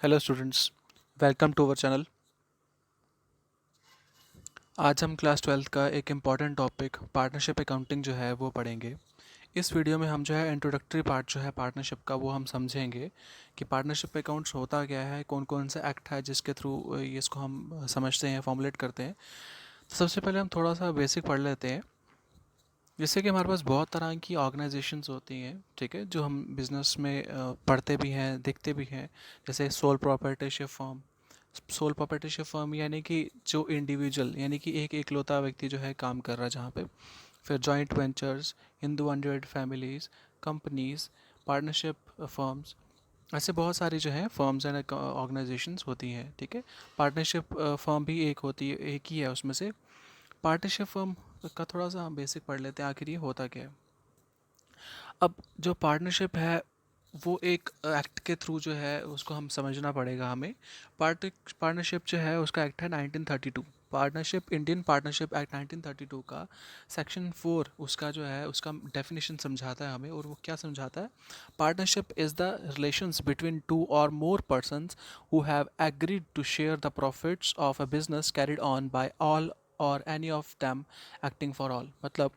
Hello students, welcome to our channel. आज हम class 12th का एक इम्पॉर्टेंट टॉपिक पार्टनरशिप अकाउंटिंग जो है वो पढ़ेंगे। इस वीडियो में हम जो है इंट्रोडक्टरी पार्ट जो है पार्टनरशिप का वो हम समझेंगे कि पार्टनरशिप अकाउंट्स होता क्या है, कौन कौन से एक्ट है जिसके थ्रू इसको हम समझते हैं, फॉर्मुलेट करते हैं। तो सबसे पहले हम थोड़ा सा बेसिक पढ़ लेते हैं। जैसे कि हमारे पास बहुत तरह की ऑर्गेनाइजेशंस होती हैं, ठीक है, जो हम बिज़नेस में पढ़ते भी हैं, देखते भी हैं। जैसे sole proprietorship form. Sole proprietorship firm यानी कि जो इंडिविजुअल यानी कि एक एकलौता व्यक्ति जो है काम कर रहा है जहाँ पे। फिर joint ventures, Hindu undivided families, companies, partnership firms. ऐसे बहुत सारी जो है फर्म्स एंड ऑर्गेनाइजेशंस होती हैं, ठीक है। पार्टनरशिप फर्म भी एक होती है, एक ही है उसमें से। पार्टनरशिप फर्म का थोड़ा सा हम बेसिक पढ़ लेते हैं, आखिर ये होता क्या है। अब जो पार्टनरशिप है वो एक एक्ट के थ्रू जो है उसको हम समझना पड़ेगा हमें। पार्टनरशिप जो है उसका एक्ट है 1932। पार्टनरशिप, इंडियन पार्टनरशिप एक्ट 1932 का सेक्शन 4 उसका जो है उसका डेफिनेशन समझाता है हमें। और वो क्या समझाता है? Partnership is the relations between two और more persons who have agreed to share the profits of a business carried on by all और any of them acting for all. मतलब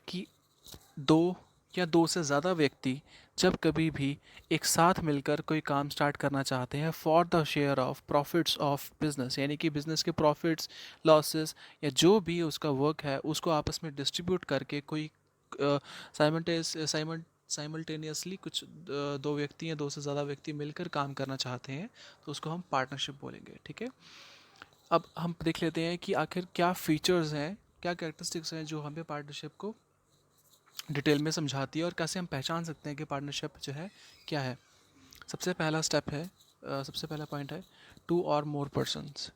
कि दो या दो से ज़्यादा व्यक्ति जब कभी भी एक साथ मिलकर कोई काम स्टार्ट करना चाहते हैं for the share of profits of business, यानी कि बिजनेस के प्रॉफिट्स, लॉसेस या जो भी उसका वर्क है उसको आपस में डिस्ट्रीब्यूट करके कोई साइमल्टेनियसली कुछ दो व्यक्ति या दो से ज़्यादा व्यक्ति मिलकर काम करना चाहते हैं, तो उसको हम पार्टनरशिप बोलेंगे, ठीक है। अब हम देख लेते हैं कि आखिर क्या फीचर्स हैं, क्या कैरेक्टरिस्टिक्स हैं जो हमें पार्टनरशिप को डिटेल में समझाती है और कैसे हम पहचान सकते हैं कि पार्टनरशिप जो है क्या है। सबसे पहला स्टेप है, सबसे पहला पॉइंट है टू और मोर पर्सन्स।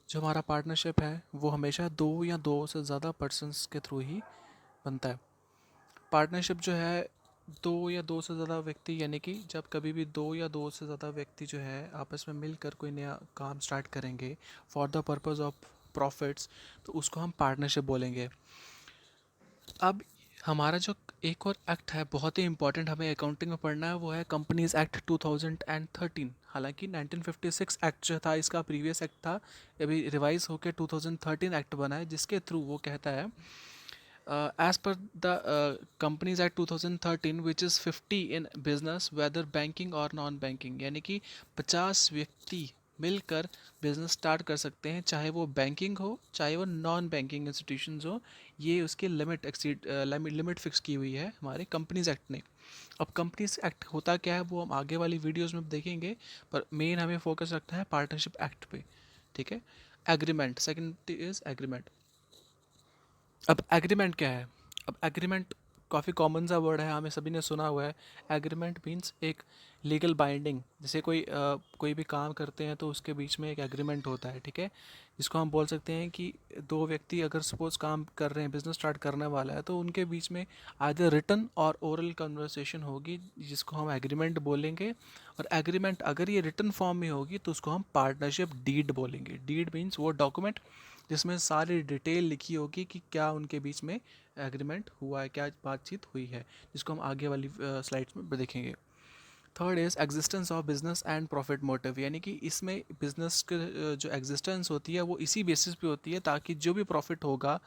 जो हमारा पार्टनरशिप है वो हमेशा दो या दो से ज़्यादा पर्सन्स के थ्रू ही बनता है। पार्टनरशिप जो है दो या दो से ज़्यादा व्यक्ति, यानी कि जब कभी भी दो या दो से ज़्यादा व्यक्ति जो है आपस में मिलकर कोई नया काम स्टार्ट करेंगे for the purpose of profits, तो उसको हम पार्टनरशिप बोलेंगे। अब हमारा जो एक और एक्ट है बहुत ही इंपॉर्टेंट, हमें अकाउंटिंग में पढ़ना है, वो है कंपनीज एक्ट 2013। हालांकि 1956 एक्ट जो था इसका प्रीवियस एक्ट था, अभी रिवाइज होकर 2013 एक्ट बना है, जिसके थ्रू वो कहता है एज पर the companies act 2013 which is 50 in business whether banking और नॉन बैंकिंग, यानी कि 50 व्यक्ति मिलकर बिजनेस स्टार्ट कर सकते हैं, चाहे वो बैंकिंग हो चाहे वो नॉन बैंकिंग इंस्टीट्यूशंस हो। ये उसकी लिमिट एक्सीड लिमिट फिक्स की हुई है हमारे कंपनीज एक्ट ने। अब कंपनीज एक्ट होता क्या है वो हम आगे वाली वीडियोस में देखेंगे, पर मेन हमें फोकस रखना है पार्टनरशिप एक्ट पे, ठीक है। Agreement, second is agreement. अब एग्रीमेंट क्या है? अब एग्रीमेंट काफ़ी कॉमन सा वर्ड है, हमें सभी ने सुना हुआ है। एग्रीमेंट मीन्स एक लीगल बाइंडिंग। जैसे कोई भी काम करते हैं तो उसके बीच में एक एग्रीमेंट होता है, ठीक है। जिसको हम बोल सकते हैं कि दो व्यक्ति अगर सपोज काम कर रहे हैं, बिजनेस स्टार्ट करने वाला है, तो उनके बीच में आइदर रिटन और ओरल कन्वर्सेशन होगी जिसको हम एग्रीमेंट बोलेंगे। और एग्रीमेंट अगर ये रिटन फॉर्म में होगी तो उसको हम पार्टनरशिप डीड बोलेंगे। डीड मीन्स वो डॉक्यूमेंट जिसमें सारी डिटेल लिखी होगी कि क्या उनके बीच में एग्रीमेंट हुआ है, क्या बातचीत हुई है, जिसको हम आगे वाली स्लाइड्स में देखेंगे। Third is existence of business and profit motive, यानी कि इसमें बिजनेस के जो एग्जिस्टेंस होती है वो इसी बेसिस पे होती है ताकि जो भी प्रॉफिट होगा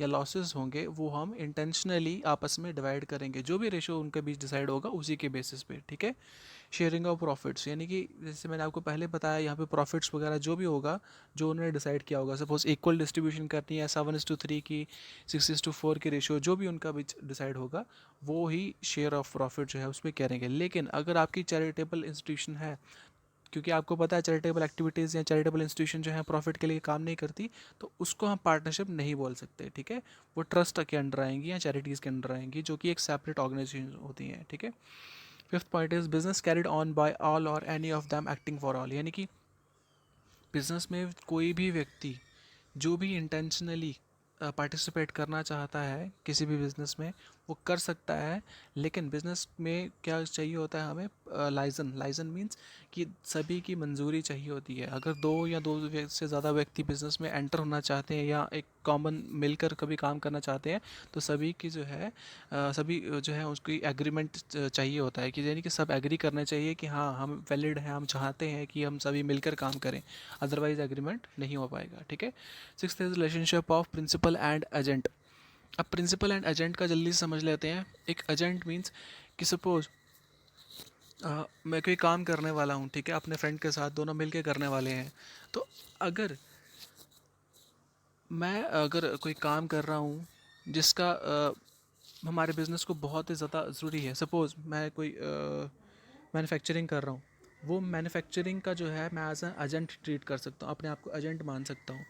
या लॉसेस होंगे वो हम इंटेंशनली आपस में डिवाइड करेंगे, जो भी रेशो उनके बीच डिसाइड होगा उसी के बेसिस पे, ठीक है। शेयरिंग ऑफ प्रॉफिट्स, यानी कि जैसे मैंने आपको पहले बताया यहाँ पे प्रॉफिट्स वगैरह जो भी होगा जो उन्होंने डिसाइड किया होगा, सपोज इक्वल डिस्ट्रीब्यूशन करनी है 7:3 की, 6:4 की रेशियो, जो भी उनका बीच डिसाइड होगा वो ही शेयर ऑफ प्रॉफिट जो है उसमें करेंगे। लेकिन अगर आपकी चैरिटेबल इंस्टीट्यूशन है, क्योंकि आपको पता है चैरिटेबल एक्टिविटीज़ या चैरिटेबल इंस्टीट्यूशन जो है प्रॉफिट के लिए काम नहीं करती, तो उसको हम पार्टनरशिप नहीं बोल सकते, ठीक है। वो ट्रस्ट के अंडर आएंगी या चैरिटीज़ के अंडर आएंगी जो कि एक सेपरेट ऑर्गेनाइजेशन होती हैं, ठीक है। Fifth point is business carried on by all और any of them acting for all, यानी कि बिजनेस में कोई भी व्यक्ति जो भी इंटेंशनली पार्टिसिपेट करना चाहता है किसी भी बिजनेस में, वो कर सकता है, लेकिन बिज़नेस में क्या चाहिए होता है हमें, लाइजन मीन्स कि सभी की मंजूरी चाहिए होती है। अगर दो या दो से ज़्यादा व्यक्ति बिज़नेस में एंटर होना चाहते हैं या एक कॉमन मिलकर कभी काम करना चाहते हैं, तो सभी की जो है सभी जो है उसकी एग्रीमेंट चाहिए होता है, कि यानी कि सब एग्री करना चाहिए कि हाँ हम वैलिड हैं, हम चाहते हैं कि हम सभी मिलकर काम करें, अदरवाइज एग्रीमेंट नहीं हो पाएगा। ठीक है। Sixth is relationship of principal and agent. अब प्रिंसिपल एंड एजेंट का जल्दी से समझ लेते हैं। एक एजेंट मीन्स कि सपोज मैं कोई काम करने वाला हूँ, ठीक है, अपने फ्रेंड के साथ दोनों मिलके करने वाले हैं। तो अगर मैं अगर कोई काम कर रहा हूँ जिसका हमारे बिज़नेस को बहुत ही ज़्यादा ज़रूरी है, सपोज़ मैं कोई मैन्युफैक्चरिंग कर रहा हूँ, वो मैन्युफैक्चरिंग का जो है मैं एज एन एजेंट ट्रीट कर सकता हूँ, अपने आप को एजेंट मान सकता हूँ।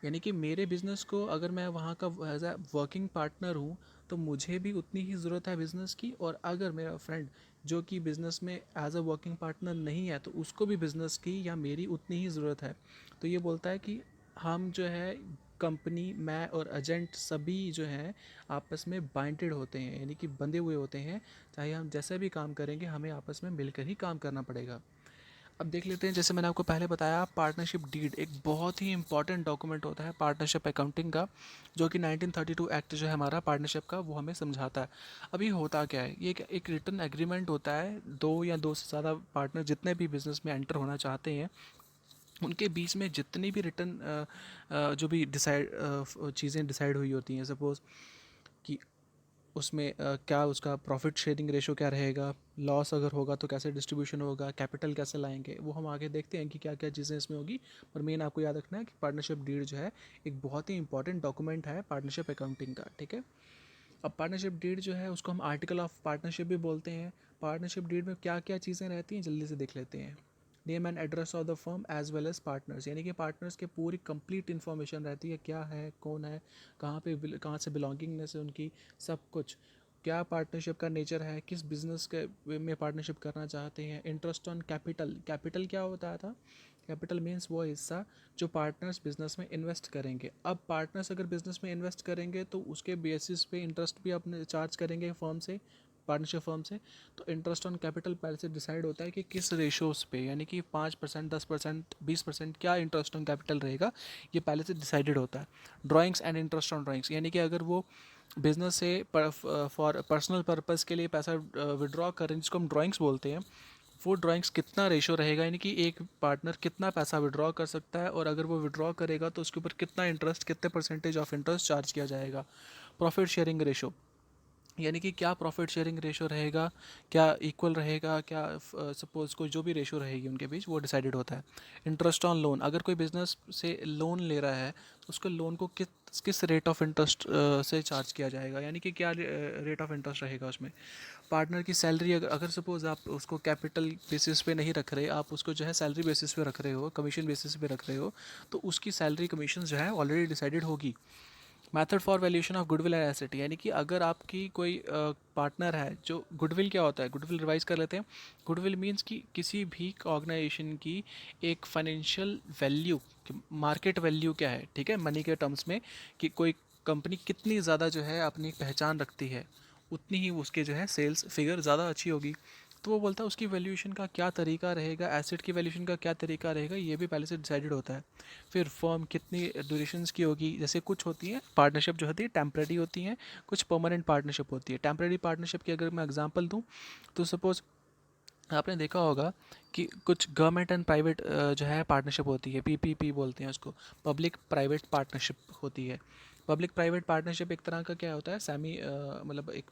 यानी कि मेरे बिज़नेस को अगर मैं वहाँ का एज ए वर्किंग पार्टनर हूँ, तो मुझे भी उतनी ही ज़रूरत है बिज़नेस की, और अगर मेरा फ्रेंड जो कि बिज़नेस में एज अ वर्किंग पार्टनर नहीं है, तो उसको भी बिज़नेस की या मेरी उतनी ही ज़रूरत है। तो ये बोलता है कि हम जो है कंपनी, मैं और एजेंट सभी जो है आपस में बाइंडेड होते हैं, यानी कि बंधे हुए होते हैं। चाहे हम जैसे भी काम करेंगे, हमें आपस में मिलकर ही काम करना पड़ेगा। अब देख लेते हैं, जैसे मैंने आपको पहले बताया, पार्टनरशिप डीड एक बहुत ही इंपॉर्टेंट डॉक्यूमेंट होता है पार्टनरशिप अकाउंटिंग का, जो कि 1932 एक्ट जो है हमारा पार्टनरशिप का, वो हमें समझाता है। अभी होता क्या है, ये एक रिटन एग्रीमेंट होता है, दो या दो से ज़्यादा पार्टनर जितने भी बिजनेस में एंटर होना चाहते हैं, उनके बीच में जितनी भी रिटर्न जो भी डिसाइड चीज़ें डिसाइड हुई होती हैं, सपोज़ कि उसमें क्या उसका प्रॉफिट शेयरिंग रेशो क्या रहेगा, लॉस अगर होगा तो कैसे डिस्ट्रीब्यूशन होगा, कैपिटल कैसे लाएंगे, वो हम आगे देखते हैं कि क्या क्या चीज़ें इसमें होगी। पर मेन आपको याद रखना है कि पार्टनरशिप डीड जो है एक बहुत ही इंपॉर्टेंट डॉक्यूमेंट है पार्टनरशिप अकाउंटिंग का। ठीक है। अब पार्टनरशिप डीड जो है उसको हम आर्टिकल ऑफ पार्टनरशिप भी बोलते हैं। पार्टनरशिप डीड में क्या क्या चीज़ें रहती हैं, जल्दी से देख लेते हैं। Name and address of the firm as well as partners, यानी कि पार्टनर्स के पूरी कंप्लीट इन्फॉर्मेशन रहती है, क्या है, कौन है, कहाँ से बिलोंगिंगनेस है उनकी, सब कुछ। क्या पार्टनरशिप का नेचर है, किस बिजनेस के में पार्टनरशिप करना चाहते हैं। इंटरेस्ट ऑन कैपिटल, कैपिटल क्या होता था, कैपिटल मीन्स वो हिस्सा जो पार्टनर्स बिजनेस में इन्वेस्ट करेंगे। अब पार्टनर्स अगर बिजनेस में इन्वेस्ट करेंगे तो उसके बेसिस पे इंटरेस्ट भी अपने चार्ज करेंगे फर्म से, पार्टनरशिप फर्म से। तो इंटरेस्ट ऑन कैपिटल पहले से डिसाइड होता है कि किस रेशोज़ पे, यानी कि 5%, 10%, 20% क्या इंटरेस्ट ऑन कैपिटल रहेगा, ये पहले से डिसाइडेड होता है। Drawings and interest on drawings, यानी कि अगर वो बिजनेस से फॉर पर्सनल पर्पज़ के लिए पैसा विड्रॉ करें, जिसको हम ड्राइंग्स बोलते हैं, वो ड्राइंग्स कितना रेशो रहेगा, यानी कि एक पार्टनर कितना पैसा विड्रॉ कर सकता है, और अगर वो विड्रॉ करेगा तो उसके ऊपर कितना इंटरेस्ट, कितने परसेंटेज ऑफ इंटरेस्ट चार्ज किया जाएगा। प्रॉफिट शेयरिंग रेशो, यानी कि क्या प्रॉफिट शेयरिंग रेशो रहेगा, क्या इक्वल रहेगा, क्या सपोज कोई जो भी रेशो रहेगी उनके बीच, वो डिसाइडेड होता है। इंटरेस्ट ऑन लोन, अगर कोई बिजनेस से लोन ले रहा है तो उसको लोन को किस किस रेट ऑफ इंटरेस्ट से चार्ज किया जाएगा, यानी कि क्या रेट ऑफ इंटरेस्ट रहेगा उसमें। पार्टनर की सैलरी, अगर सपोज़ आप उसको कैपिटल बेसिस पे नहीं रख रहे, आप उसको जो है सैलरी बेसिस पे रख रहे हो, कमीशन बेसिस पे रख रहे हो, तो उसकी सैलरी कमीशन जो है ऑलरेडी डिसाइडेड होगी। Method for valuation of goodwill and asset, यानी कि अगर आपकी कोई पार्टनर है, जो गुडविल क्या होता है, गुडविल रिवाइज कर लेते हैं। गुडविल मीन्स कि किसी भी ऑर्गेनाइजेशन की एक फाइनेंशियल वैल्यू, मार्केट वैल्यू क्या है, ठीक है, मनी के टर्म्स में, कि कोई कंपनी कितनी ज़्यादा जो है अपनी पहचान रखती है, उतनी ही उसके जो है सेल्स फिगर ज़्यादा अच्छी होगी। तो वो बोलता है उसकी वैल्यूएशन का क्या तरीका रहेगा, एसेट की वैल्यूएशन का क्या तरीका रहेगा, ये भी पहले से डिसाइडेड होता है। फिर फर्म कितनी ड्यूरेशंस की होगी, जैसे कुछ होती हैं पार्टनरशिप जो होती है टेम्परेरी होती हैं, कुछ परमानेंट पार्टनरशिप होती है। टेम्परेरी पार्टनरशिप की अगर मैं एग्जांपल दूं, तो सपोज़ आपने देखा होगा कि कुछ गवर्नमेंट एंड प्राइवेट जो है पार्टनरशिप होती है, पीपीपी बोलते हैं उसको, पब्लिक प्राइवेट पार्टनरशिप होती है। पब्लिक प्राइवेट पार्टनरशिप एक तरह का क्या होता है, सेमी मतलब एक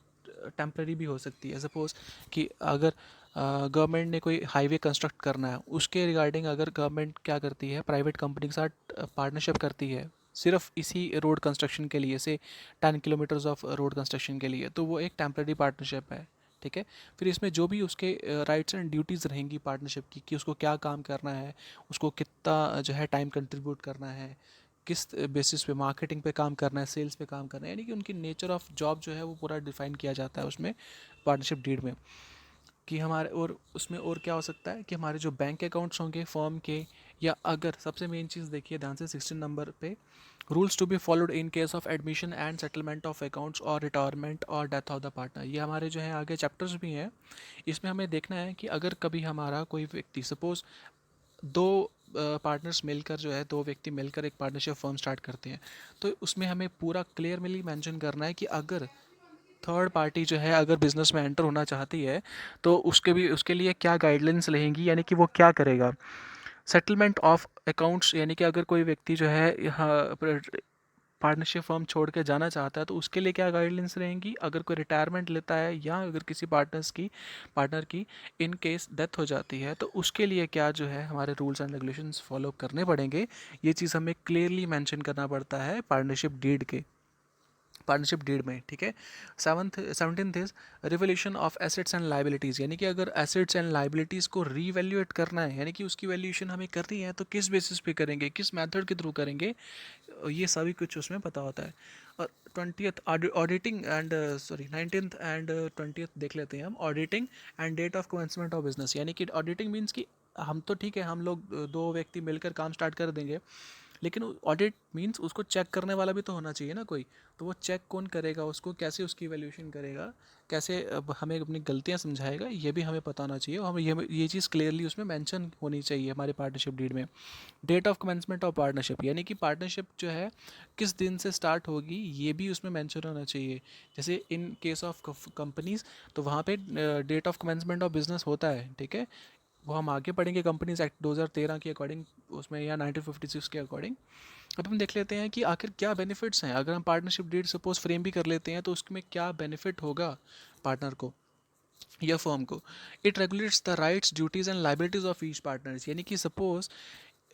टेम्परेरी भी हो सकती है। सपोज़ कि अगर गवर्नमेंट ने कोई हाईवे कंस्ट्रक्ट करना है, उसके रिगार्डिंग अगर गवर्नमेंट क्या करती है, प्राइवेट कंपनी के साथ पार्टनरशिप करती है सिर्फ इसी रोड कंस्ट्रक्शन के लिए, से 10 किलोमीटर्स ऑफ रोड कंस्ट्रक्शन के लिए, तो वो एक टेम्परेरी पार्टनरशिप है। ठीक है। फिर इसमें जो भी उसके राइट्स एंड ड्यूटीज़ रहेंगी पार्टनरशिप की, कि उसको क्या काम करना है, उसको कितना जो है टाइम कंट्रीब्यूट करना है, किस बेसिस पे मार्केटिंग पे काम करना है, सेल्स पे काम करना है, यानी कि उनकी नेचर ऑफ जॉब जो है वो पूरा डिफाइन किया जाता है उसमें पार्टनरशिप डीड में। कि हमारे और उसमें और क्या हो सकता है कि हमारे जो बैंक अकाउंट्स होंगे फर्म के, या अगर सबसे मेन चीज़ देखिए ध्यान से 16 नंबर पे, rules to be followed in case of admission and settlement of accounts और रिटायरमेंट और डेथ ऑफ द पार्टनर। ये हमारे जो है आगे चैप्टर्स भी हैं। इसमें हमें देखना है कि अगर कभी हमारा कोई व्यक्ति सपोज दो पार्टनर्स मिलकर जो है, दो व्यक्ति मिलकर एक पार्टनरशिप फर्म स्टार्ट करते हैं, तो उसमें हमें पूरा क्लियरली मेंशन करना है कि अगर थर्ड पार्टी जो है अगर बिजनेस में एंटर होना चाहती है तो उसके लिए क्या गाइडलाइंस रहेंगी, यानी कि वो क्या करेगा। सेटलमेंट ऑफ अकाउंट्स, यानी कि अगर कोई व्यक्ति जो है यहाँ पार्टनरशिप फर्म छोड़ के जाना चाहता है तो उसके लिए क्या गाइडलाइंस रहेंगी। अगर कोई रिटायरमेंट लेता है या अगर किसी पार्टनर की इन केस डेथ हो जाती है तो उसके लिए क्या जो है हमारे रूल्स एंड रेगुलेशंस फॉलो करने पड़ेंगे। ये चीज़ हमें क्लियरली मेंशन करना पड़ता है पार्टनरशिप डीड में, ठीक है। 17th is revaluation of assets and liabilities, यानी कि अगर एसेट्स एंड लाइबिलिटीज़ को रीवैल्यूएट करना है, यानी कि उसकी वैल्यूएशन हमें करनी है तो किस बेसिस पे करेंगे, किस मेथड के थ्रू करेंगे, ये सभी कुछ उसमें पता होता है। और 20th auditing and 19th and 20th देख लेते हैं हम। Auditing and date of commencement of business, यानी कि ऑडिटिंग मीन्स कि हम तो ठीक है हम लोग दो व्यक्ति मिलकर काम स्टार्ट कर देंगे, लेकिन ऑडिट मींस उसको चेक करने वाला भी तो होना चाहिए ना कोई। तो वो चेक कौन करेगा, उसको कैसे उसकी वैल्यूएशन करेगा, कैसे अब हमें अपनी गलतियां समझाएगा, ये भी हमें पता होना चाहिए और हमें ये चीज़ क्लियरली उसमें मेंशन होनी चाहिए हमारे पार्टनरशिप डीड में। Date of commencement of partnership, यानी कि पार्टनरशिप जो है किस दिन से स्टार्ट होगी ये भी उसमें मेंशन होना चाहिए। जैसे इन केस ऑफ कंपनीज तो वहाँ पे date of commencement of business होता है, ठीक है। वो हम आगे पढ़ेंगे कंपनीज एक्ट 2013 के अकॉर्डिंग उसमें, या 1956 के अकॉर्डिंग। अब हम देख लेते हैं कि आखिर क्या बेनिफिट्स हैं। अगर हम पार्टनरशिप डीड सपोज फ्रेम भी कर लेते हैं तो उसमें क्या बेनिफिट होगा पार्टनर को या फर्म को। It regulates the rights duties and liabilities of each partners, यानी कि सपोज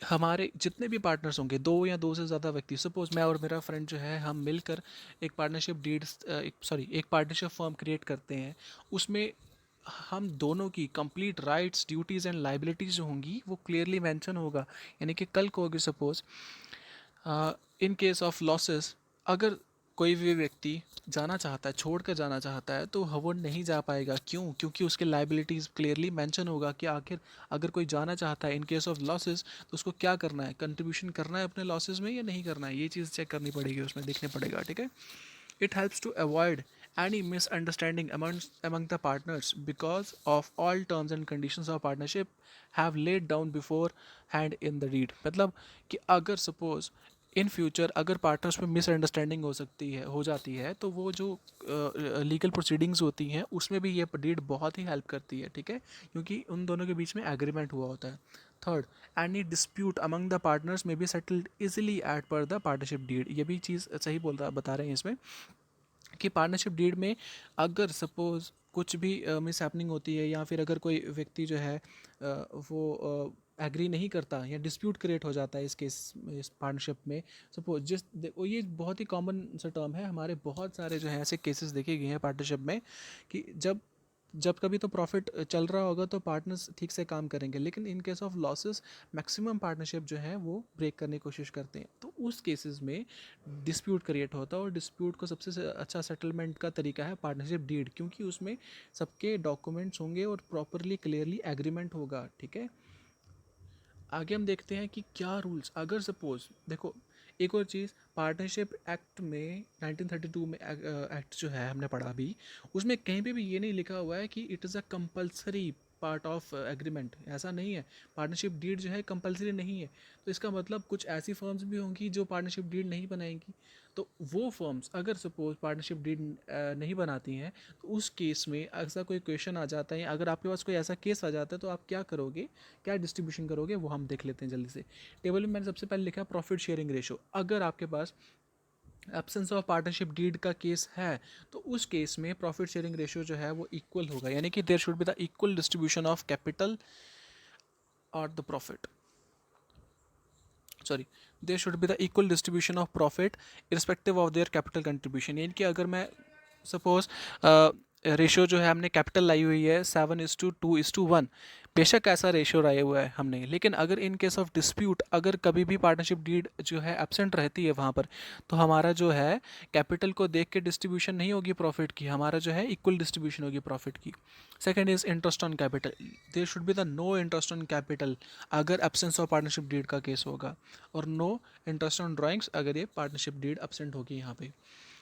हमारे जितने भी पार्टनर्स होंगे, दो या दो से ज़्यादा व्यक्ति, सपोज मैं और मेरा फ्रेंड जो है हम मिलकर एक पार्टनरशिप एक पार्टनरशिप फर्म क्रिएट करते हैं। उसमें हम दोनों की complete rights duties and liabilities जो होंगी वो क्लियरली मेंशन होगा। यानी कि कल को अगर suppose in case of losses अगर कोई भी व्यक्ति जाना चाहता है, छोड़ कर जाना चाहता है, तो वो नहीं जा पाएगा। क्यों? क्योंकि उसके लाइबिलिटीज़ क्लियरली मेंशन होगा कि आखिर अगर कोई जाना चाहता है इन केस ऑफ लॉसेस तो उसको क्या करना है, कंट्रीब्यूशन करना है अपने लॉसेस में या नहीं करना है, ये चीज़ चेक करनी पड़ेगी, उसमें देखने पड़ेगा, ठीक है। It helps to avoid any misunderstanding among the partners because of all terms and conditions of partnership have laid down beforehand in the deed। मतलब कि अगर सपोज इन फ्यूचर अगर पार्टनर्स में मिसअंडरस्टैंडिंग हो जाती है तो वो जो लीगल प्रोसीडिंग्स होती हैं उसमें भी ये डीड बहुत ही हेल्प करती है, ठीक है, क्योंकि उन दोनों के बीच में एग्रीमेंट हुआ होता है। Third, any dispute among the partners में बी सेटल्ड इजिली एट पर द पार्टनरशिप डीड। ये भी चीज़ सही बता रहे हैं इसमें कि पार्टनरशिप डीड में अगर सपोज कुछ भी मिस हैपनिंग होती है या फिर अगर कोई व्यक्ति जो है वो एग्री नहीं करता या डिस्प्यूट क्रिएट हो जाता है इस पार्टनरशिप में, सपोज ये बहुत ही कॉमन सा टर्म है, हमारे बहुत सारे जो है ऐसे केसेस देखे गए हैं पार्टनरशिप में कि जब जब कभी तो प्रॉफिट चल रहा होगा तो पार्टनर्स ठीक से काम करेंगे, लेकिन इन case of losses maximum partnership जो है वो ब्रेक करने की कोशिश करते हैं। तो उस केसेस में डिस्प्यूट क्रिएट होता है और डिस्प्यूट को सबसे अच्छा सेटलमेंट का तरीका है पार्टनरशिप डीड, क्योंकि उसमें सबके डॉक्यूमेंट्स होंगे और प्रॉपरली क्लियरली एग्रीमेंट होगा, ठीक है। आगे हम देखते हैं कि क्या रूल्स, अगर सपोज देखो एक और चीज़ पार्टनरशिप एक्ट में 1932 में एक्ट जो है हमने पढ़ा अभी, उसमें कहीं पे भी ये नहीं लिखा हुआ है कि it is a compulsory part of agreement, ऐसा नहीं है। पार्टनरशिप डीड जो है कंपलसरी नहीं है, तो इसका मतलब कुछ ऐसी फर्म्स भी होंगी जो पार्टनरशिप डीड नहीं बनाएंगी। तो वो फर्म्स अगर सपोज पार्टनरशिप डीड नहीं बनाती हैं तो उस केस में ऐसा कोई क्वेश्चन आ जाता है, अगर आपके पास कोई ऐसा केस आ जाता है तो आप क्या करोगे, क्या डिस्ट्रीब्यूशन करोगे, वो हम देख लेते हैं जल्दी से। टेबल में मैंने सबसे पहले लिखा प्रॉफिट शेयरिंग रेशो। अगर आपके पास एब्सेंस ऑफ पार्टनरशिप डीड का केस है तो उस केस में प्रॉफिट शेयरिंग रेशियो जो है वो इक्वल होगा, यानी कि there should be the equal distribution of capital और the profit, sorry, there should be the equal distribution of profit irrespective of their capital contribution. यानी कि अगर मैं सपोज रेशियो जो है हमने कैपिटल लाई हुई है 7:2:1, बेशक ऐसा रेशियो रहा हुआ है हमने, लेकिन अगर इन केस ऑफ डिस्प्यूट अगर कभी भी पार्टनरशिप डीड जो है एब्सेंट रहती है वहाँ पर, तो हमारा जो है कैपिटल को देख के डिस्ट्रीब्यूशन नहीं होगी प्रॉफिट की, हमारा जो है इक्वल डिस्ट्रीब्यूशन होगी प्रॉफिट की। Second is interest on capital, there should be the no interest on capital अगर एब्सेंस ऑफ पार्टनरशिप डीड का केस होगा, और नो इंटरेस्ट ऑन ड्राइंग्स अगर ये पार्टनरशिप डीड एब्सेंट होगी यहाँ पे।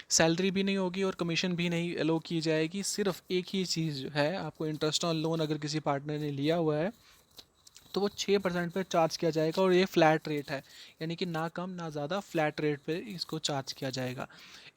सैलरी भी नहीं होगी और कमीशन भी नहीं अलो की जाएगी, सिर्फ एक ही चीज़ है, आपको इंटरेस्ट ऑन लोन अगर किसी पार्टनर ने लिया हुआ है तो वो 6% पे चार्ज किया जाएगा, और ये फ्लैट रेट है, यानी कि ना कम ना ज़्यादा, फ्लैट रेट पे इसको चार्ज किया जाएगा।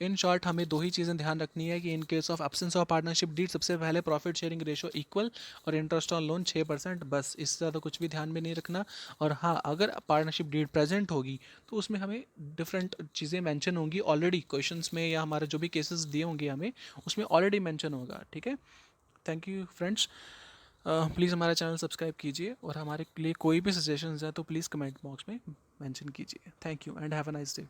इन शॉर्ट हमें दो ही चीज़ें ध्यान रखनी है कि in case of absence of partnership deed सबसे पहले प्रॉफिट शेयरिंग रेशो इक्वल और इंटरेस्ट ऑन लोन 6%, बस इससे ज़्यादा कुछ भी ध्यान में नहीं रखना। और हाँ, अगर पार्टनरशिप डीड प्रेजेंट होगी तो उसमें हमें डिफरेंट चीज़ें मैंशन होंगी ऑलरेडी क्वेश्चंस में, या हमारे जो भी केसेस दिए होंगे हमें उसमें ऑलरेडी मैंशन होगा। ठीक है, थैंक यू फ्रेंड्स। प्लीज़ हमारा चैनल सब्सक्राइब कीजिए, और हमारे लिए कोई भी सजेशंस हैं तो प्लीज़ कमेंट बॉक्स में मेंशन कीजिए। Thank you and have a nice day.